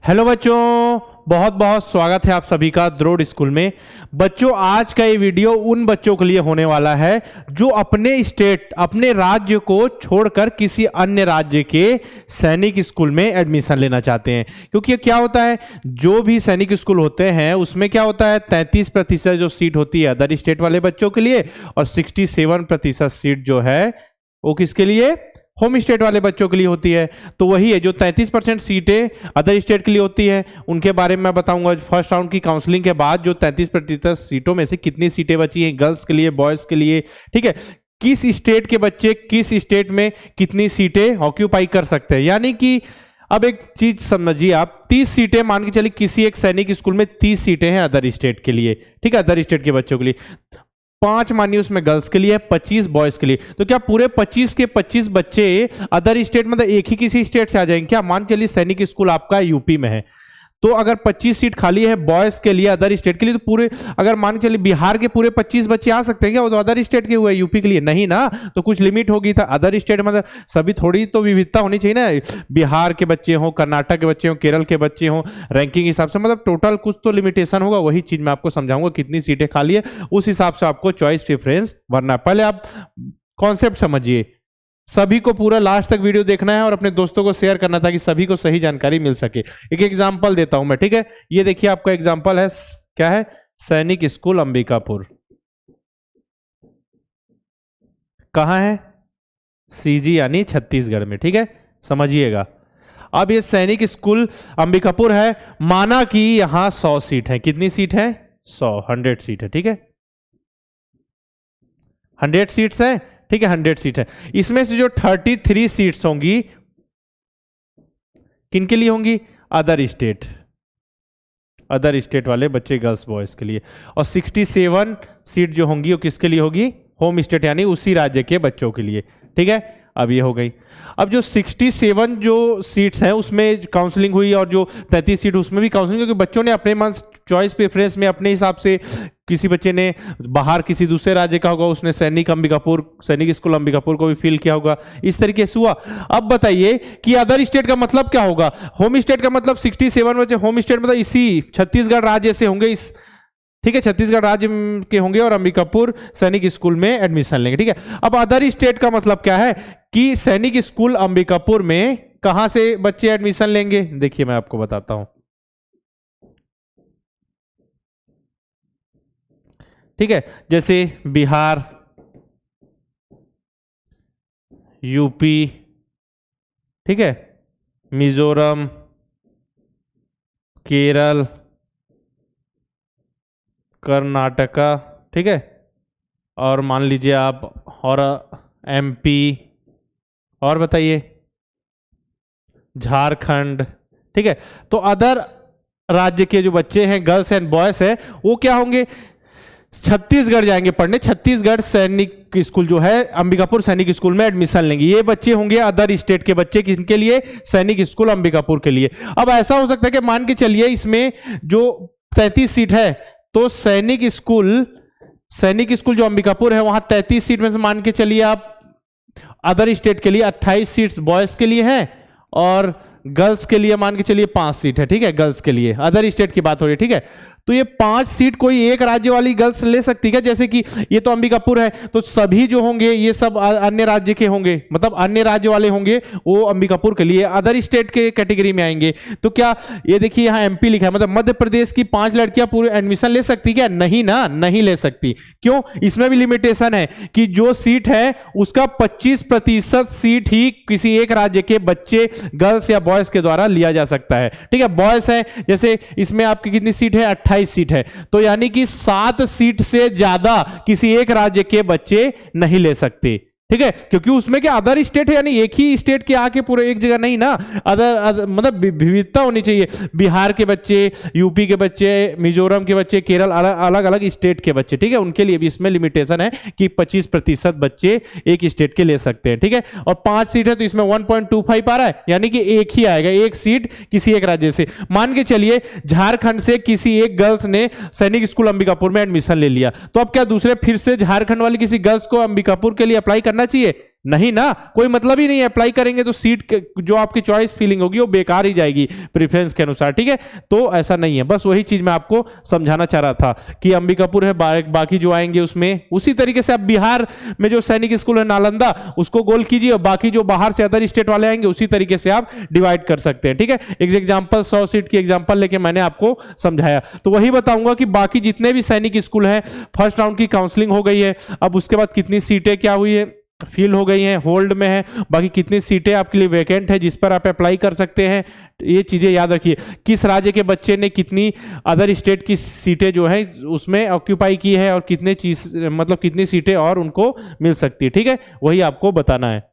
Hello बच्चों, बहुत बहुत स्वागत है आप सभी का द्रोड़ स्कूल में। बच्चों, आज का ये वीडियो उन बच्चों के लिए होने वाला है जो अपने स्टेट, अपने राज्य को छोड़कर किसी अन्य राज्य के सैनिक स्कूल में एडमिशन लेना चाहते हैं। क्योंकि क्या होता है, जो भी सैनिक स्कूल होते हैं उसमें क्या होता है, 33% जो सीट होती है अदर स्टेट वाले बच्चों के लिए और 67% सीट जो है वो किसके लिए, होम स्टेट वाले बच्चों के लिए होती है। तो वही है, जो 33% सीटें अदर स्टेट के लिए होती है उनके बारे में मैं बताऊंगा। फर्स्ट राउंड की काउंसलिंग के बाद जो 33% सीटों में से कितनी सीटें बची हैं गर्ल्स के लिए, बॉयज के लिए, ठीक है, किस स्टेट के बच्चे किस स्टेट में कितनी सीटें ऑक्यूपाई कर सकते हैं। यानी कि अब एक चीज समझिए आप, 30 सीटें मान के चलिए किसी एक सैनिक स्कूल में 30 सीटें हैं अदर स्टेट के लिए, ठीक है, अदर स्टेट के बच्चों के लिए। 5 मानिए उसमें गर्ल्स के लिए, 25 बॉयज के लिए। तो क्या पूरे 25 के 25 बच्चे अदर स्टेट, मतलब एक ही किसी स्टेट से आ जाएंगे क्या? मान चलिए सैनिक स्कूल आपका यूपी में है, तो अगर 25 सीट खाली है बॉयज के लिए अदर स्टेट के लिए, तो पूरे, अगर मान के चलिए बिहार के पूरे 25 बच्चे आ सकते हैं क्या? वो तो अदर स्टेट के हुए, यूपी के लिए नहीं ना, तो कुछ लिमिट होगी। था अदर स्टेट मतलब सभी, थोड़ी तो विविधता होनी चाहिए ना। बिहार के बच्चे हों, कर्नाटक के बच्चे हों, केरल के बच्चे हों, रैंकिंग हिसाब से, मतलब टोटल कुछ तो लिमिटेशन होगा। वही चीज मैं आपको समझाऊंगा, कितनी सीटें खाली है उस हिसाब से आपको चॉइस प्रेफरेंस भरना। पहले आप कॉन्सेप्ट समझिए, सभी को पूरा लास्ट तक वीडियो देखना है और अपने दोस्तों को शेयर करना ताकि सभी को सही जानकारी मिल सके। एक एग्जांपल देता हूं मैं, ठीक है। ये देखिए आपका एग्जांपल है, क्या है, सैनिक स्कूल अंबिकापुर। कहां है? सीजी यानी छत्तीसगढ़ में, ठीक है, समझिएगा। अब ये सैनिक स्कूल अंबिकापुर है, माना कि यहां 100 सीट है। कितनी सीट है? 100 सीट है, ठीक है, 100 सीट्स है, ठीक है, 100 सीट है। इसमें से जो 33 सीट्स होंगी किनके लिए होंगी? अदर स्टेट, अदर स्टेट वाले बच्चे, गर्ल्स बॉयज के लिए। और 67 सीट जो होंगी वो किसके लिए होगी? होम स्टेट यानी उसी राज्य के बच्चों के लिए, ठीक है। अब ये हो गई। अब जो 67 जो सीट्स हैं उसमें काउंसलिंग हुई और जो 33 सीट उसमें भी काउंसलिंग, क्योंकि बच्चों ने अपने मन चॉइस प्रेफरेंस में अपने हिसाब से, किसी बच्चे ने बाहर किसी दूसरे राज्य का होगा, उसने सैनिक स्कूल अंबिकापुर को भी फिल किया होगा, इस तरीके से हुआ। अब बताइए कि अदर स्टेट का मतलब क्या होगा? होम स्टेट का मतलब 67 बच्चे, होम स्टेट मतलब इसी छत्तीसगढ़ राज्य से होंगे, इस, ठीक है, छत्तीसगढ़ राज्य के होंगे और अंबिकापुर सैनिक स्कूल में एडमिशन लेंगे, ठीक है। अब अदर स्टेट का मतलब क्या है कि सैनिक स्कूल अंबिकापुर में कहां से बच्चे एडमिशन लेंगे? देखिए मैं आपको बताता हूं, ठीक है। जैसे बिहार, यूपी, ठीक है, मिजोरम, केरल, कर्नाटका, ठीक है, और मान लीजिए आप, और एमपी, और बताइए झारखंड, ठीक है। तो अदर राज्य के जो बच्चे हैं, गर्ल्स एंड बॉयज हैं, वो क्या होंगे? छत्तीसगढ़ जाएंगे पढ़ने, छत्तीसगढ़ सैनिक स्कूल जो है अंबिकापुर सैनिक स्कूल में एडमिशन लेंगे। ये बच्चे होंगे अदर स्टेट के बच्चे, किसके लिए? सैनिक स्कूल अंबिकापुर के लिए। अब ऐसा हो सकता है कि मान के चलिए इसमें जो 33 सीट है, तो सैनिक स्कूल जो अंबिकापुर है वहां 33 सीट में से मान के चलिए आप अदर स्टेट के लिए 28 सीट्स बॉयज के लिए है और गर्ल्स के लिए मान के चलिए 5 सीट है, ठीक है, गर्ल्स के लिए। अदर स्टेट की बात हो रही है, ठीक है। तो ये 5 सीट कोई एक राज्य वाली गर्ल्स ले सकती है? जैसे कि ये तो अंबिकापुर है, तो सभी जो होंगे ये सब अन्य राज्य के होंगे, मतलब अन्य राज्य वाले होंगे, वो अंबिकापुर के लिए अदर स्टेट के कैटेगरी में आएंगे। तो क्या ये देखिए यहाँ एमपी लिखा है, मतलब मध्य प्रदेश की 5 लड़कियां पूरे एडमिशन ले सकती क्या? नहीं ना, नहीं ले सकती। क्यों? इसमें भी लिमिटेशन है कि जो सीट है उसका 25% सीट ही किसी एक राज्य के बच्चे, गर्ल्स या बॉयज के द्वारा लिया जा सकता है, ठीक है। बॉयज है, जैसे इसमें आपकी कितनी सीट है? 28 सीट है, तो यानी कि 7 सीट से ज्यादा किसी एक राज्य के बच्चे नहीं ले सकते, ठीक है। क्योंकि उसमें क्या अदर स्टेट है, यानी एक ही स्टेट के आके पूरे एक जगह नहीं ना, अदर मतलब विविधता होनी चाहिए। बिहार के बच्चे, यूपी के बच्चे, मिजोरम के बच्चे, केरल, अलग अलग स्टेट के बच्चे, ठीक है, उनके लिए भी इसमें लिमिटेशन है कि 25% बच्चे एक स्टेट के ले सकते हैं, ठीक है। और 5 सीट है तो इसमें 1.25 आ रहा है, यानी कि एक ही आएगा, एक सीट किसी एक राज्य से। मान के चलिए झारखंड से किसी एक गर्ल्स ने सैनिक स्कूल अंबिकापुर में एडमिशन ले लिया, तो अब क्या दूसरे फिर से झारखंड वाली किसी गर्ल्स को अंबिकापुर के लिए अप्लाई करना चाहिए? नहीं ना, कोई मतलब ही नहीं है। अप्लाई करेंगे तो सीट जो आपकी चॉइस फिलिंग होगी वो बेकार ही जाएगी प्रेफरेंस के अनुसार, ठीक है। तो ऐसा नहीं है, बस वही चीज मैं आपको समझाना चाह रहा था कि अंबिकापुर है, बाकी जो आएंगे उसमें उसी तरीके से आप बिहार में जो सैनिक स्कूल है नालंदा उसको गोल कीजिए, और बाकी जो बाहर से अदर स्टेट वाले आएंगे उसी तरीके से आप डिवाइड कर सकते हैं, ठीक है। एक एग्जांपल 100 सीट की एग्जांपल लेके मैंने आपको समझाया। तो वही बताऊंगा कि बाकी जितने भी सैनिक स्कूल हैं फर्स्ट राउंड की काउंसलिंग हो गई है, अब उसके बाद कितनी सीटें क्या हुई है, फिल हो गई हैं, होल्ड में है, बाकी कितनी सीटें आपके लिए वैकेंट है जिस पर आप अप्लाई कर सकते हैं, ये चीजें याद रखिए। किस राज्य के बच्चे ने कितनी अदर स्टेट की सीटें जो है उसमें ऑक्यूपाई की है, और कितने चीज मतलब कितनी सीटें और उनको मिल सकती है, ठीक है, वही आपको बताना है,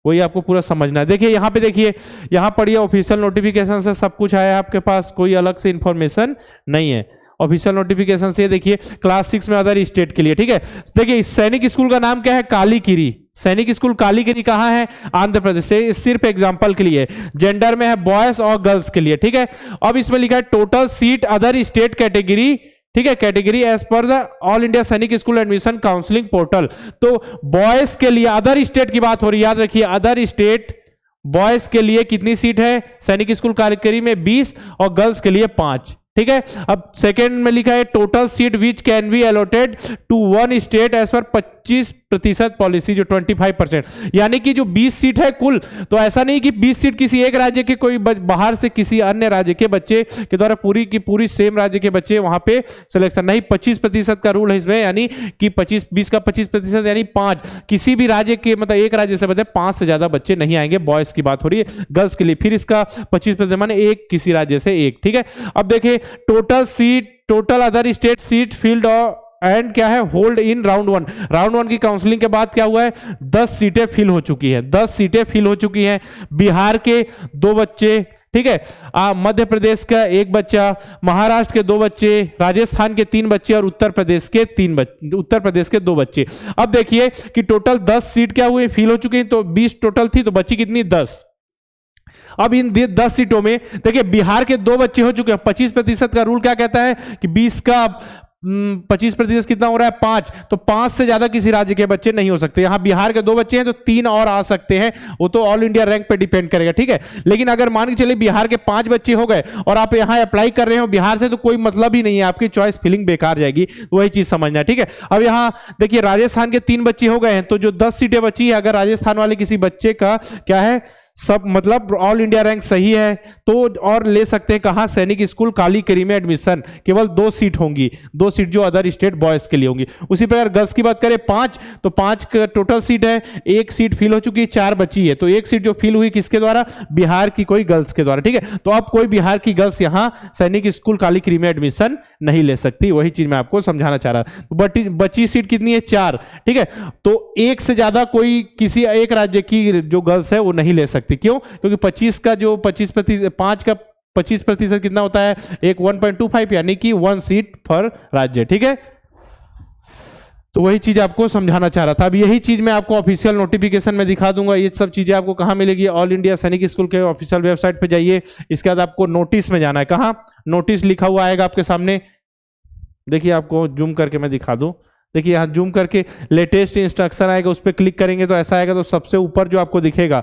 वही आपको पूरा समझना है। देखिए यहाँ पे, देखिए यहाँ पढ़िए, ऑफिशियल नोटिफिकेशन से सब कुछ आया है आपके पास, कोई अलग से इंफॉर्मेशन नहीं है। ऑफिशियल नोटिफिकेशन से देखिए क्लास 6 में अदर स्टेट के लिए, ठीक है। देखिए इस सैनिक स्कूल का नाम क्या है, कालीकिरी। सैनिक स्कूल कालीकिरी कहाँ है, आंध्र प्रदेश से। सिर्फ एग्जांपल के लिए, जेंडर में है बॉयज और गर्ल्स के लिए, ठीक है। अब इसमें लिखा है total seat other state category, ठीक है, category as per the all India Sainik school admission counselling portal. तो बॉयज के लिए अदर स्टेट की बात हो रही है, याद रखिए अदर स्टेट बॉयज के लिए कितनी सीट है सैनिक स्कूल कालीकिरी में, 20, और गर्ल्स के लिए 5, ठीक है। अब सेकेंड में लिखा है total seat which can be allotted to one state as per 25% policy, जो 25%, यानी कि जो 20 सीट है कुल, तो ऐसा नहीं कि 20 सीट किसी एक राज्य के कोई बाहर से किसी अन्य राज्य के बच्चे के द्वारा पूरी की पूरी सेम राज्य के बच्चे वहां पे सिलेक्शन नहीं, 25% का रूल है इसमें, यानी कि 20 का 25% यानी 5, किसी भी राज्य के मतलब एक राज्य से बच्चे 5 से ज्यादा बच्चे नहीं आएंगे, बॉयज की बात हो रही है। गर्ल्स के लिए फिर इसका 25% माने एक किसी राज्य से एक, ठीक है। अब देखिए total seat, total other state seat field and क्या है, होल्ड इन राउंड 1। राउंड 1 की काउंसलिंग के बाद क्या हुआ है, 10 सीटें फिल हो चुकी है, 10 सीटें फिल हो चुकी हैं। बिहार के 2 बच्चे, ठीक है, मध्य प्रदेश का 1 बच्चा, महाराष्ट्र के 2 बच्चे, राजस्थान के 3 बच्चे, और उत्तर प्रदेश के 2 बच्चे। अब देखिए कि टोटल 10 सीट क्या हुई, फिल हो चुकी है, तो 20 टोटल थी, तो बची कितनी, 10। अब इन 10 सीटों में देखिए बिहार के 2 बच्चे हो चुके हैं। 25% का रूल क्या कहता है कि 20 का 25% कितना हो रहा है, 5, तो 5 से ज्यादा किसी राज्य के बच्चे नहीं हो सकते। यहां बिहार के 2 बच्चे हैं तो 3 और आ सकते हैं, वो तो ऑल इंडिया रैंक पे डिपेंड करेगा, ठीक है। लेकिन अगर मान के चलिए बिहार के 5 बच्चे हो गए और आप यहां अप्लाई कर रहे हो बिहार से, तो कोई मतलब ही नहीं है, आपकी चॉइस फिलिंग बेकार जाएगी, तो वही चीज समझना है, ठीक है। अब यहां देखिए राजस्थान के 3 बच्चे हो गए हैं, तो जो 10 सीटें बची है, अगर राजस्थान वाले किसी बच्चे का क्या है सब मतलब ऑल इंडिया रैंक सही है तो और ले सकते हैं कहां, सैनिक स्कूल कालीकिरी में एडमिशन। केवल 2 सीट होंगी, 2 सीट जो अदर स्टेट बॉयज के लिए होंगी। उसी प्रकार गर्ल्स की बात करें 5, तो 5 का टोटल सीट है, 1 सीट फिल हो चुकी है, 4 बची है, तो 1 सीट जो फिल हुई किसके द्वारा, बिहार की कोई गर्ल्स के द्वारा, ठीक है। तो अब कोई बिहार की गर्ल्स यहां सैनिक स्कूल कालीकिरी में एडमिशन नहीं ले सकती, वही चीज मैं आपको समझाना चाह रहा। बची सीट कितनी है, 4, ठीक है। तो 1 से ज्यादा कोई किसी एक राज्य की जो गर्ल्स है वो नहीं ले सकती। क्यों, क्योंकि 25 का जो 25% 5 का 25% कितना होता है, एक 1.25, यानी कि 1 सीट पर राज्य, ठीक है। तो वही चीज आपको समझाना चाह रहा था। अब यही चीज मैं आपको ऑफिशियल नोटिफिकेशन में दिखा दूंगा। ये सब चीजें आपको कहां मिलेगी, ऑल इंडिया सैनिक स्कूल के ऑफिशियल वेबसाइट पे जाइए। इसके बाद आपको नोटिस में जाना है, कहां, नोटिस लिखा हुआ आएगा आपके सामने, देखिए आपको जूम करके मैं दिखा दूं। देखिए यहाँ जूम करके लेटेस्ट इंस्ट्रक्शन आएगा, उस पर क्लिक करेंगे तो ऐसा आएगा। तो सबसे ऊपर जो आपको दिखेगा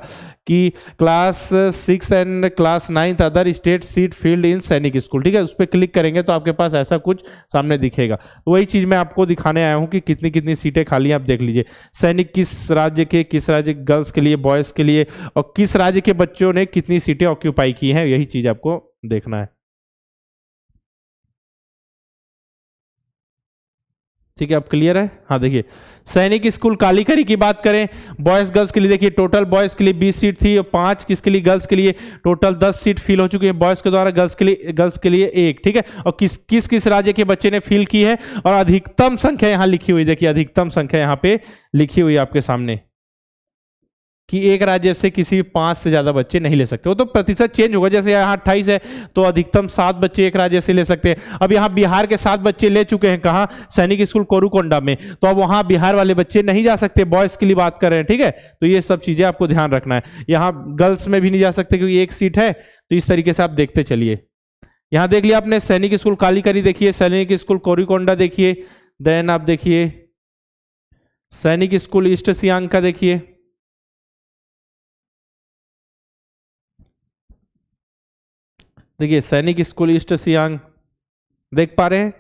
कि class 6 and class 9 other state seat field इन सैनिक स्कूल, ठीक है, उस पर क्लिक करेंगे तो आपके पास ऐसा कुछ सामने दिखेगा। तो वही चीज मैं आपको दिखाने आया हूँ कि कितनी कितनी सीटें खाली हैं, आप देख लीजिए। सैनिक किस राज्य के, किस राज्य गर्ल्स के लिए, बॉयज के लिए, और किस राज्य के बच्चों ने कितनी सीटें ऑक्यूपाई की हैं, यही चीज आपको देखना है, ठीक है। अब क्लियर है, हाँ। देखिए सैनिक स्कूल कालीकिरी की बात करें बॉयज गर्ल्स के लिए, देखिए टोटल बॉयज के लिए 20 सीट थी और 5 किसके लिए, गर्ल्स के लिए। टोटल 10 सीट फिल हो चुकी है बॉयज के द्वारा, गर्ल्स के लिए 1, ठीक है। और किस किस राज्य के बच्चे ने फिल की है, और अधिकतम संख्या यहाँ लिखी हुई, देखिए अधिकतम संख्या यहाँ पे लिखी हुई आपके सामने कि एक राज्य से किसी 5 से ज्यादा बच्चे नहीं ले सकते। वो तो प्रतिशत चेंज होगा, जैसे यहाँ 28 है तो अधिकतम 7 बच्चे एक राज्य से ले सकते हैं। अब यहाँ बिहार के 7 बच्चे ले चुके हैं, कहाँ, सैनिक स्कूल कोरुकोंडा में, तो अब वहां बिहार वाले बच्चे नहीं जा सकते, बॉयज के लिए बात कर रहे हैं, ठीक है। तो ये सब चीजें आपको ध्यान रखना है। यहाँ गर्ल्स में भी नहीं जा सकते क्योंकि 1 सीट है, तो इस तरीके से आप देखते चलिए। यहाँ देख लिया आपने सैनिक स्कूल कालीकिरी, देखिए सैनिक स्कूल कोरुकोंडा देखिए, देन आप देखिए सैनिक स्कूल ईस्ट सियांग का देखिए, देखिए सैनिक स्कूल ईस्ट सियांग, देख पा रहे हैं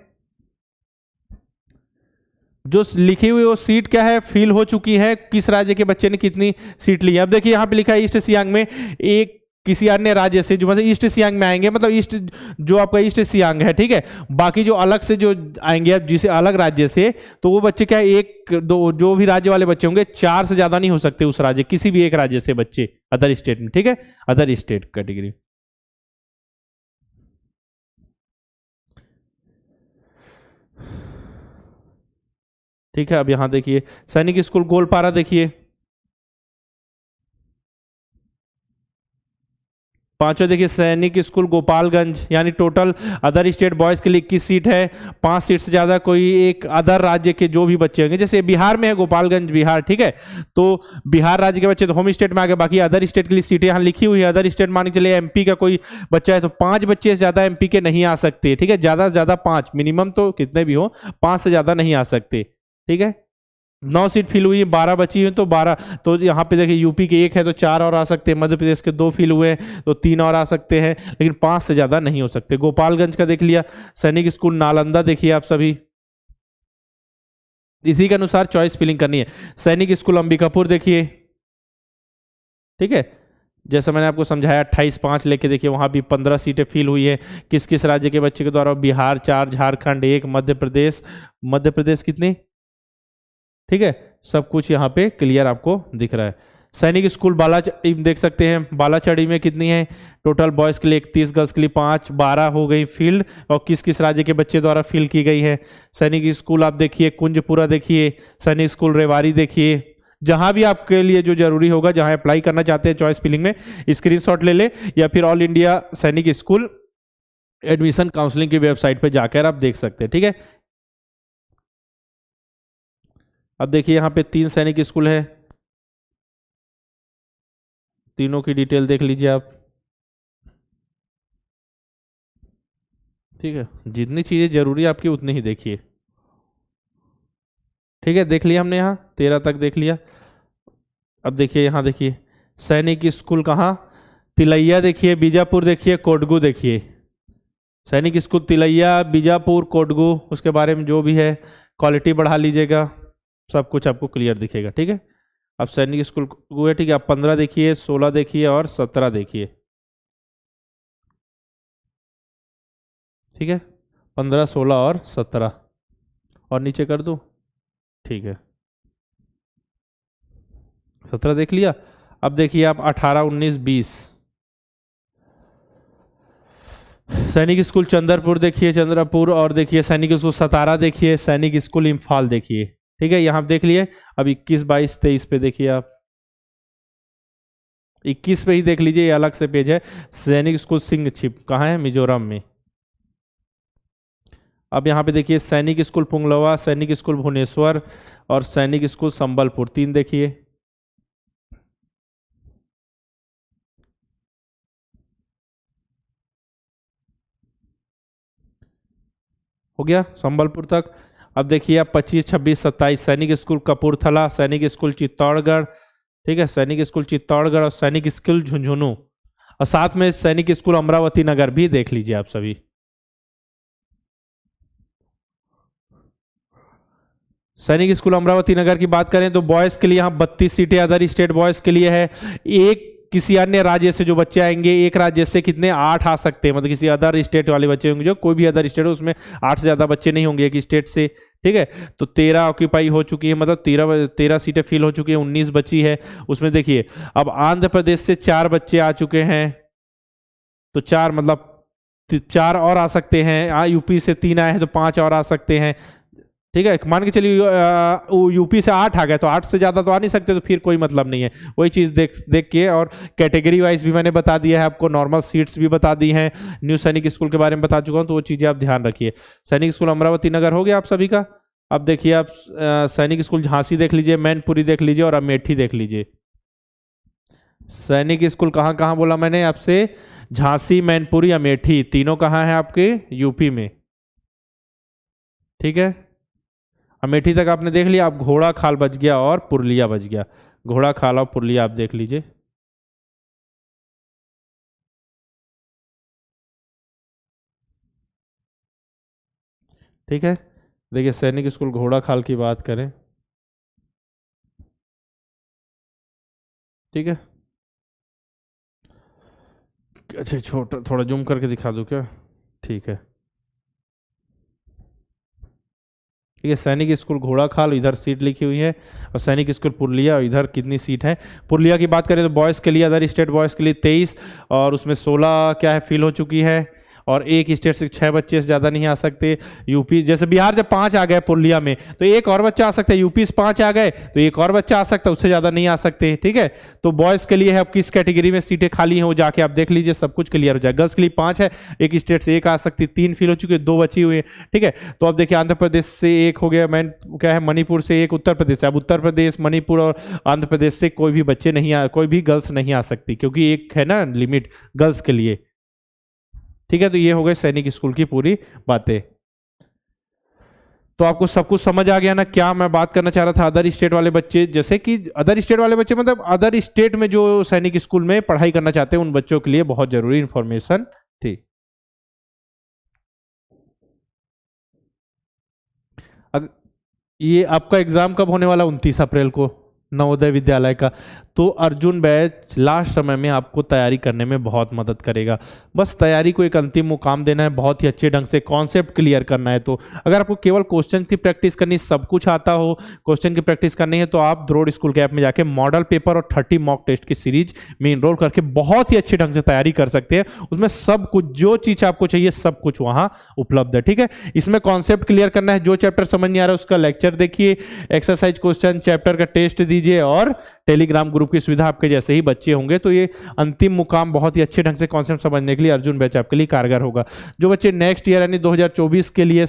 जो लिखी हुई वो सीट क्या है, फिल हो चुकी है, किस राज्य के बच्चे ने कितनी सीट ली है। अब देखिए यहाँ पे लिखा है ईस्ट सियांग में एक किसी अन्य राज्य से, जो मतलब ईस्ट सियांग में आएंगे, मतलब ईस्ट जो आपका ईस्ट सियांग है, ठीक है। बाकी जो अलग से जो आएंगे अब जिसे अलग राज्य से, तो वो बच्चे क्या है, एक दो जो भी राज्य वाले बच्चे होंगे 4 से ज्यादा नहीं हो सकते उस राज्य, किसी भी एक राज्य से बच्चे अदर स्टेट में, ठीक है, अदर स्टेट कैटेगरी। ठीक है, अब यहां देखिए सैनिक स्कूल गोलपारा, देखिए पांचवा देखिए सैनिक स्कूल गोपालगंज, यानी टोटल अदर स्टेट बॉयज के लिए 21 सीट है, 5 सीट से ज्यादा कोई एक अदर राज्य के जो भी बच्चे होंगे, जैसे बिहार में है गोपालगंज बिहार, ठीक है, तो बिहार राज्य के बच्चे तो होम स्टेट में आ गए, बाकी अदर स्टेट के लिए सीटें यहाँ लिखी हुई है। अदर स्टेट मान के चलिए एमपी का कोई बच्चा है तो 5 बच्चे से ज्यादा एमपी के नहीं आ सकते, ठीक है, ज्यादा से ज्यादा 5 मिनिमम, तो कितने भी हो 5 से ज्यादा नहीं आ सकते, ठीक है। 9 सीट फिल हुई है, 12 बची हुई तो 12, तो यहाँ पे देखिए यूपी के 1 है तो 4 और आ सकते हैं, मध्य प्रदेश के 2 फिल हुए हैं तो 3 और आ सकते हैं, लेकिन 5 से ज्यादा नहीं हो सकते। गोपालगंज का देख लिया, सैनिक स्कूल नालंदा देखिए आप सभी, इसी के अनुसार चॉइस फिलिंग करनी है। सैनिक स्कूल अंबिकापुर देखिए, ठीक है, जैसा मैंने आपको समझाया 28/5 लेके देखिए वहां भी 15 सीटें फिल हुई है, किस किस राज्य के बच्चे के द्वारा, बिहार 4, झारखंड 1, मध्य प्रदेश कितनी, ठीक है, सब कुछ यहाँ पे क्लियर आपको दिख रहा है। सैनिक स्कूल बालाचड़ी देख सकते हैं, बालाचड़ी में कितनी है टोटल बॉयज के लिए 31, गर्ल्स के लिए 5, 12 हो गई फील्ड, और किस किस राज्य के बच्चे द्वारा फिल की गई है। सैनिक स्कूल आप देखिए कुंजपुरा देखिए, सैनिक स्कूल रेवाड़ी देखिए, जहां भी आपके लिए जो जरूरी होगा, जहां अप्लाई करना चाहते हैं चॉइस फिलिंग में, स्क्रीनशॉट ले ले, या फिर all India Sainik school admission counselling की वेबसाइट पर जाकर आप देख सकते हैं, ठीक है। अब देखिए यहाँ पे 3 सैनिक स्कूल है, तीनों की डिटेल देख लीजिए आप, ठीक है, जितनी चीजें जरूरी आपकी उतनी ही देखिए, ठीक है। देख लिया हमने यहाँ 13 तक देख लिया। अब देखिए यहाँ देखिए सैनिक स्कूल कहाँ, तिलैया देखिए, बीजापुर देखिए, कोडगू देखिए, सैनिक स्कूल तिलैया, बीजापुर, कोडगू, उसके बारे में जो भी है क्वालिटी बढ़ा लीजिएगा, सब कुछ आपको क्लियर दिखेगा, ठीक है। अब सैनिक स्कूल को है, ठीक है, आप 15 देखिए, 16 देखिए और 17 देखिए, ठीक है, 15, 16 और 17, और नीचे कर दूं, ठीक है, 17 देख लिया। अब देखिए आप 18, 19, 20 सैनिक स्कूल चंद्रपुर देखिए, चंद्रपुर, और देखिए सैनिक स्कूल सतारा देखिए, सैनिक स्कूल इम्फाल देखिए, ठीक है, यहां देख लिए। अब 21, 22, 23 पे देखिए आप, 21 पे ही देख लीजिए, ये अलग से पेज है। सैनिक स्कूल सिंह छिप कहाँ है, मिजोरम में। अब यहाँ पे देखिए सैनिक स्कूल पुंगलवा, सैनिक स्कूल भुवनेश्वर और सैनिक स्कूल संबलपुर, 3 देखिए, हो गया संबलपुर तक। अब देखिए आप 25, 26, 27 सैनिक स्कूल कपूरथला, सैनिक स्कूल चित्तौड़गढ़, ठीक है, सैनिक स्कूल चित्तौड़गढ़ और सैनिक स्कूल झुंझुनू, और साथ में सैनिक स्कूल अमरावती नगर भी देख लीजिए आप सभी। सैनिक स्कूल अमरावती नगर की बात करें तो बॉयज के लिए यहाँ 32 सीटें अदर स्टेट बॉयज के लिए है, एक किसी अन्य राज्य से जो बच्चे आएंगे, एक राज्य से कितने 8 आ सकते हैं, मतलब किसी अदर स्टेट वाले बच्चे होंगे, जो कोई भी अदर स्टेट हो उसमें 8 से ज्यादा बच्चे नहीं होंगे एक स्टेट से, ठीक है। तो 13 ऑक्यूपाई हो चुकी है, मतलब 13 सीटें फिल हो चुकी है, 19 बची है उसमें देखिए। अब आंध्र प्रदेश से 4 बच्चे आ चुके हैं, तो 4 मतलब 4 और आ सकते हैं, यूपी से 3 आए हैं तो 5 और आ सकते हैं, ठीक है। मान के चलिए यूपी से 8 आ गए तो 8 से ज्यादा तो आ नहीं सकते, तो फिर कोई मतलब नहीं है। वही चीज देख देख के, और कैटेगरी वाइज भी मैंने बता दिया है आपको, नॉर्मल सीट्स भी बता दी हैं, न्यू सैनिक स्कूल के बारे में बता चुका हूं, तो वो चीजें आप ध्यान रखिए। सैनिक स्कूल अमरावती नगर हो गया आप सभी का। अब देखिए आप सैनिक स्कूल झांसी देख लीजिए, मैनपुरी देख लीजिए और अमेठी देख लीजिए। सैनिक स्कूल कहाँ कहाँ बोला मैंने आपसे, झांसी, मैनपुरी, अमेठी, तीनों कहाँ है आपके, यूपी में, ठीक है। अमेठी तक आपने देख लिया, आप घोड़ा खाल बच गया और पुरलिया बच गया, घोड़ा खाल और पुरलिया आप देख लीजिए। ठीक है। देखिए सैनिक स्कूल घोड़ा खाल की बात करें, ठीक है। अच्छा छोटा थोड़ा जूम करके दिखा दूं क्या? ठीक है, ठीक है। सैनिक स्कूल घोड़ा खाल इधर सीट लिखी हुई है, और सैनिक स्कूल पुरलिया इधर कितनी सीट है। पुरलिया की बात करें तो बॉयज़ के लिए, अदर स्टेट बॉयज़ के लिए 23, और उसमें 16 क्या है फिल हो चुकी है, और एक स्टेट से 6 बच्चे से ज़्यादा नहीं आ सकते। यूपी जैसे बिहार जब 5 आ गए पुरलिया में तो एक और बच्चा आ सकता है, यूपी से 5 आ गए तो एक और बच्चा आ सकता है, उससे ज़्यादा नहीं आ सकते, ठीक है। तो बॉयज़ के लिए है, अब किस कैटेगरी में सीटें खाली हैं वो जाके आप देख लीजिए, सब कुछ क्लियर हो जाए। गर्ल्स के लिए 5 है, एक स्टेट से एक आ सकती, 3 फिल हो चुकी है, 2 बची हुई है, ठीक है। तो अब देखिए आंध्र प्रदेश से एक हो गया, मैं क्या है मणिपुर से एक, उत्तर प्रदेश से, अब उत्तर प्रदेश मणिपुर और आंध्र प्रदेश से कोई भी बच्चे नहीं आ, कोई भी गर्ल्स नहीं आ सकती, क्योंकि एक है ना लिमिट गर्ल्स के लिए, ठीक है। तो ये हो गए सैनिक स्कूल की पूरी बातें। तो आपको सब कुछ समझ आ गया ना, क्या मैं बात करना चाह रहा था। अदर स्टेट वाले बच्चे, जैसे कि अदर स्टेट वाले बच्चे मतलब अदर स्टेट में जो सैनिक स्कूल में पढ़ाई करना चाहते हैं उन बच्चों के लिए बहुत जरूरी इंफॉर्मेशन थी। ये आपका एग्जाम कब होने वाला? 29 अप्रैल को, नवोदय विद्यालय का। तो अर्जुन बैच लास्ट समय में आपको तैयारी करने में बहुत मदद करेगा। बस तैयारी को एक अंतिम मुकाम देना है, बहुत ही अच्छे ढंग से कॉन्सेप्ट क्लियर करना है। तो अगर आपको केवल क्वेश्चन की प्रैक्टिस करनी, सब कुछ आता हो, क्वेश्चन की प्रैक्टिस करनी है, तो आप द्रोड़ स्कूल के ऐप में जाके मॉडल पेपर और 30 मॉक टेस्ट की सीरीज में इनरोल करके बहुत ही अच्छे ढंग से तैयारी कर सकते हैं। उसमें सब कुछ जो चीज आपको चाहिए सब कुछ वहां उपलब्ध है, ठीक है। इसमें कॉन्सेप्ट क्लियर करना है, जो चैप्टर समझ नहीं आ रहा है उसका लेक्चर देखिए, एक्सरसाइज क्वेश्चन चैप्टर का टेस्ट दीजिए, और टेलीग्राम ग्रुप की सुविधा आपके जैसे ही बच्चे होंगे। तो ये अंतिम मुकाम बहुत ही अच्छे ढंग से कॉन्सेप्ट समझने के लिए अर्जुन बैच आपके लिए कारगर होगा। जो बच्चे नेक्स्ट ईयर यानी 2024 के लिए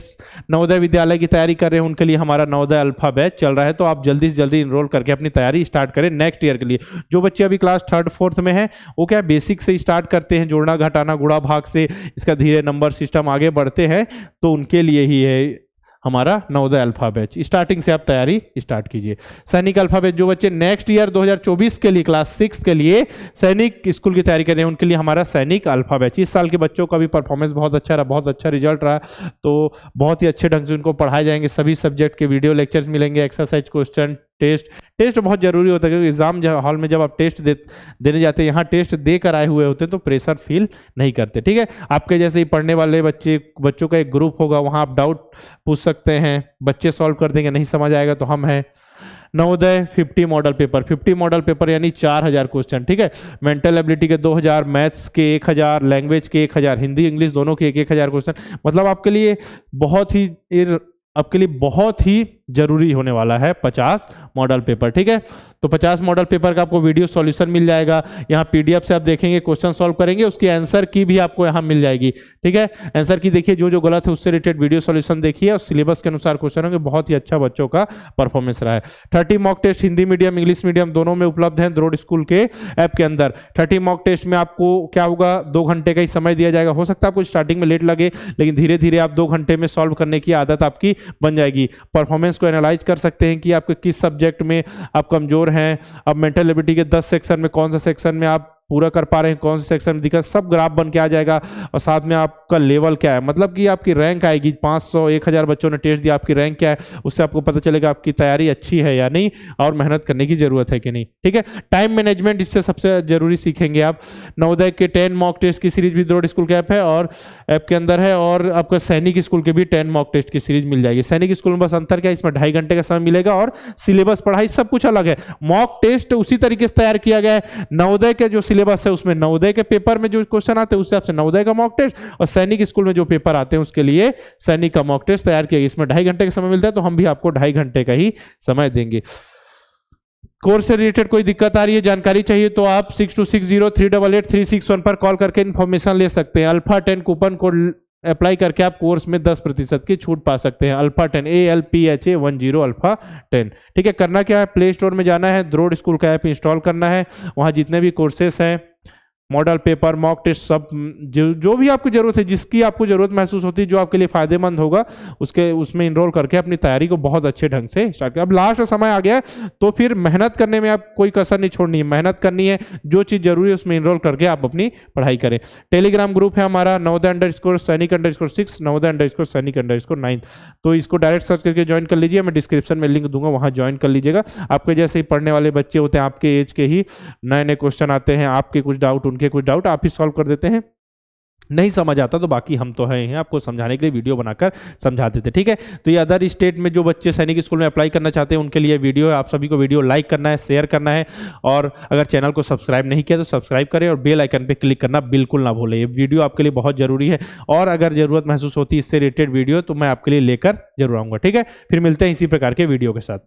नवोदय विद्यालय की तैयारी कर रहे हैं उनके लिए हमारा नवोदय अल्फा बैच चल रहा है। तो आप जल्दी से जल्दी इनरोल करके अपनी तैयारी स्टार्ट करें नेक्स्ट ईयर के लिए। जो बच्चे अभी क्लास 3rd 4th में है वो क्या बेसिक से स्टार्ट करते हैं, जोड़ना घटाना गुणा भाग से, इसका धीरे नंबर सिस्टम आगे बढ़ते हैं, तो उनके लिए ही है हमारा नवोदय अल्फा बैच। स्टार्टिंग से आप तैयारी स्टार्ट कीजिए। सैनिक अल्फा बैच जो बच्चे नेक्स्ट ईयर 2024 के लिए क्लास 6 के लिए सैनिक स्कूल की तैयारी कर रहे हैं उनके लिए हमारा सैनिक अल्फा बैच। इस साल के बच्चों का भी परफॉर्मेंस बहुत अच्छा रहा, बहुत अच्छा रिजल्ट रहा, तो बहुत ही अच्छे ढंग से उनको पढ़ाए जाएंगे। सभी सब्जेक्ट के वीडियो लेक्चर्स मिलेंगे, एक्सरसाइज क्वेश्चन टेस्ट बहुत जरूरी होता है, क्योंकि एग्जाम हॉल में जब आप टेस्ट देने जाते हैं, यहाँ टेस्ट देकर आए हुए होते हैं तो प्रेशर फील नहीं करते, ठीक है। आपके जैसे ही पढ़ने वाले बच्चों का एक ग्रुप होगा, वहाँ आप डाउट पूछ सकते हैं, बच्चे सॉल्व कर देंगे, नहीं समझ आएगा तो हम हैं। Navodaya 50 model paper, 50 model paper यानी 4000 क्वेश्चन, ठीक है। मेंटल एबिलिटी के 2000, मैथ्स के 1000, लैंग्वेज के 1000, हिंदी इंग्लिश दोनों के 1000 क्वेश्चन। मतलब आपके लिए बहुत ही जरूरी होने वाला है 50 मॉडल पेपर, ठीक है। तो 50 मॉडल पेपर का आपको वीडियो सॉल्यूशन मिल जाएगा, यहाँ पीडीएफ से आप देखेंगे, क्वेश्चन सॉल्व करेंगे, उसकी आंसर की भी आपको यहाँ मिल जाएगी, ठीक है। आंसर की देखिए, जो गलत है उससे रिलेटेड वीडियो सॉल्यूशन देखिए, और सिलेबस के अनुसार क्वेश्चन होंगे। बहुत ही अच्छा बच्चों का परफॉर्मेंस रहा है। 30 mock test Hindi medium English medium दोनों में उपलब्ध है द्रोड़ स्कूल के ऐप के अंदर। 30 मॉक टेस्ट में आपको क्या होगा, 2 घंटे का ही समय दिया जाएगा। हो सकता है आपको स्टार्टिंग में लेट लगे, लेकिन धीरे धीरे आप 2 घंटे में सॉल्व करने की आदत आपकी बन जाएगी। परफॉर्मेंस को एनालाइज कर सकते हैं कि आपके किस सब्जेक्ट में आप कमजोर हैं। अब मेंटल एबिलिटी के 10 सेक्शन में कौन सा सेक्शन में आप पूरा कर पा रहे हैं, कौन से सेक्शन में दिक्कत, सब ग्राफ बन के आ जाएगा। और साथ में आपका लेवल क्या है, मतलब कि आपकी रैंक आएगी। 500 1000 बच्चों ने टेस्ट दिया, आपकी रैंक क्या है, उससे आपको पता चलेगा आपकी तैयारी अच्छी है या नहीं, और मेहनत करने की जरूरत है कि नहीं, ठीक है। टाइम मैनेजमेंट इससे सबसे जरूरी सीखेंगे आप। नवोदय के 10 मॉक टेस्ट की सीरीज भी द्रोड़ स्कूल के ऐप है और ऐप के अंदर है, और आपका सैनिक स्कूल के भी 10 मॉक टेस्ट की सीरीज मिल जाएगी। सैनिक स्कूल में बस अंतर क्या है, इसमें 2.5 घंटे का समय मिलेगा, और सिलेबस पढ़ाई सब कुछ अलग है। मॉक टेस्ट उसी तरीके से तैयार किया गया है। नवोदय के जो सिलेबस है उसमें नवोदय के पेपर में जो क्वेश्चन आते हैं उस हिसाब से नवोदय का मॉक टेस्ट, और सैनिक स्कूल में जो पेपर आते हैं उसके लिए सैनिक का मॉक टेस्ट तैयार किया गया। इसमें 2.5 घंटे का समय मिलता है, तो हम भी आपको 2.5 घंटे का ही समय देंगे। कोर्स से रिलेटेड कोई दिक्कत आ रही है, जानकारी चाहिए, तो आप 6260388361 पर कॉल करके इन्फॉर्मेशन ले सकते हैं। अल्फा 10 कूपन कोड अप्लाई करके आप कोर्स में 10% की छूट पा सकते हैं। अल्फा 10 ALPHA10 अल्फा 10, ठीक है। करना क्या है, प्ले स्टोर में जाना है, द्रोड़ स्कूल का ऐप इंस्टॉल करना है, वहां जितने भी कोर्सेस हैं मॉडल पेपर, मॉक टेस्ट, सब जो भी आपको जरूरत है, जिसकी आपको जरूरत महसूस होती है, जो आपके लिए फायदेमंद होगा, उसमें इनरोल करके अपनी तैयारी को बहुत अच्छे ढंग से स्टार्ट करें। अब लास्ट समय आ गया है, तो फिर मेहनत करने में आप कोई कसर नहीं छोड़नी है, मेहनत करनी है, जो चीज़ जरूरी है उसमें इनरोल करके आप अपनी पढ़ाई करें। टेलीग्राम ग्रुप है हमारा नवोदय_सैनिक_6, नवोदय_सैनिक_9, तो इसको डायरेक्ट सर्च करके ज्वाइन कर लीजिए, मैं डिस्क्रिप्शन में लिंक दूंगा, वहां ज्वाइन कर लीजिएगा। आपके जैसे ही पढ़ने वाले बच्चे होते हैं, आपके एज के ही नए नए क्वेश्चन आते हैं, आपके कुछ डाउट, उनके कुछ डाउट, आप ही सॉल्व कर देते हैं। नहीं समझ आता तो बाकी हम तो हैं आपको समझाने के लिए, वीडियो बनाकर समझा देते, ठीक है। तो ये अदर स्टेट में जो बच्चे सैनिक स्कूल में अप्लाई करना चाहते हैं उनके लिए वीडियो है। आप सभी को वीडियो लाइक करना है, शेयर करना है, और अगर चैनल को सब्सक्राइब नहीं किया तो सब्सक्राइब करें और बेल आइकन पे क्लिक करना बिल्कुल ना भूलें। ये वीडियो आपके लिए बहुत जरूरी है, और अगर जरूरत महसूस होती है इससे रिलेटेड वीडियो तो मैं आपके लिए लेकर जरूर आऊँगा, ठीक है। फिर मिलते हैं इसी प्रकार के वीडियो के साथ।